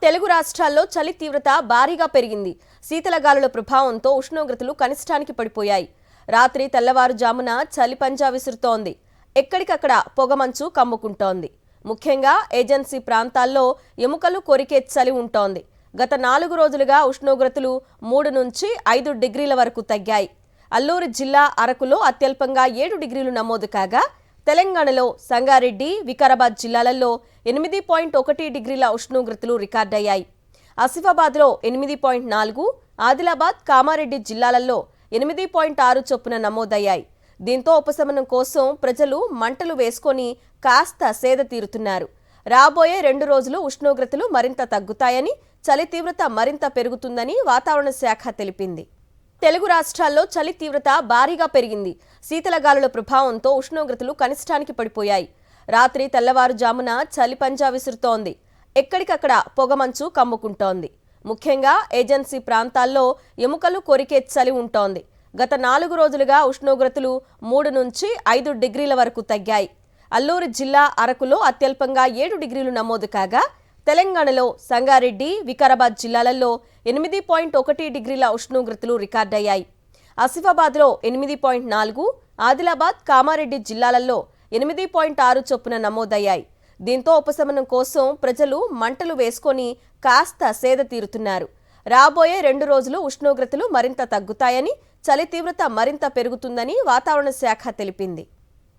తెలుగు రాష్ట్రాల్లో చలి తీవ్రత భారీగా పెరిగింది. శీతల గాలుల ప్రభావంతో ఉష్ణోగ్రతలు కనిష్టానికి పడిపోయాయి. రాత్రి తెల్లవారుజామున చలి పంజా విసురుతోంది. ఎక్కడికక్కడ పొగమంచు కమ్ముకుంటోంది. ముఖ్యంగా ఏజెన్సీ ప్రాంతాల్లో ఎముకలు కొరికే చలి ఉంటోంది. గత 4 రోజులుగా ఉష్ణోగ్రతలు 3 నుంచి 5 డిగ్రీల వరకు తగ్గాయి. అల్లూరు జిల్లా అరకులో అత్యల్పంగా 7 డిగ్రీలు నమోదు కాగా, తెలంగాణలో సంగారెడ్డి, వికారాబాద్ జిల్లాలలో 8.1 డిగ్రీల ఉష్ణోగ్రతలు రికార్డయ్యాయి. ఆసిఫాబాద్లో 8.4, ఆదిలాబాద్, కామారెడ్డి జిల్లాలలో 8.6 చొప్పున నమోదయ్యాయి. దీంతో ఉపశమనం కోసం ప్రజలు మంటలు వేసుకొని కాస్త సేద తీరుతున్నారు. రాబోయే 2 రోజులు ఉష్ణోగ్రతలు మరింత తగ్గుతాయని, చలి తీవ్రత మరింత పెరుగుతుందని వాతావరణ శాఖ తెలిపింది. తెలుగు రాష్ట్రాల్లో చలి తీవ్రత భారీగా పెరిగింది. శీతల గాలుల ప్రభావంతో ఉష్ణోగ్రతలు కనిష్టానికి పడిపోయాయి. రాత్రి తెల్లవారుజామున చలి పంజా విసురుతోంది. ఎక్కడికక్కడ పొగమంచు కమ్ముకుంటోంది. ముఖ్యంగా ఏజెన్సీ ప్రాంతాల్లో ఎముకలు కొరికే చలి ఉంటోంది. గత 4 రోజులుగా ఉష్ణోగ్రతలు 3 నుంచి 5 డిగ్రీల వరకు తగ్గాయి. అల్లూరు జిల్లా అరకులో అత్యల్పంగా 7 డిగ్రీలు నమోదు కాగా, తెలంగాణలో సంగారెడ్డి, వికారాబాద్ జిల్లాలలో 8.1 డిగ్రీల ఉష్ణోగ్రతలు రికార్డయ్యాయి. ఆసిఫాబాద్లో 8.4, ఆదిలాబాద్, కామారెడ్డి జిల్లాలలో 8.6 చొప్పున నమోదయ్యాయి. దీంతో ఉపశమనం కోసం ప్రజలు మంటలు వేసుకొని కాస్త సేద తీరుతున్నారు. రాబోయే 2 రోజులు ఉష్ణోగ్రతలు మరింత తగ్గుతాయని, చలి తీవ్రత మరింత పెరుగుతుందని వాతావరణ శాఖ తెలిపింది.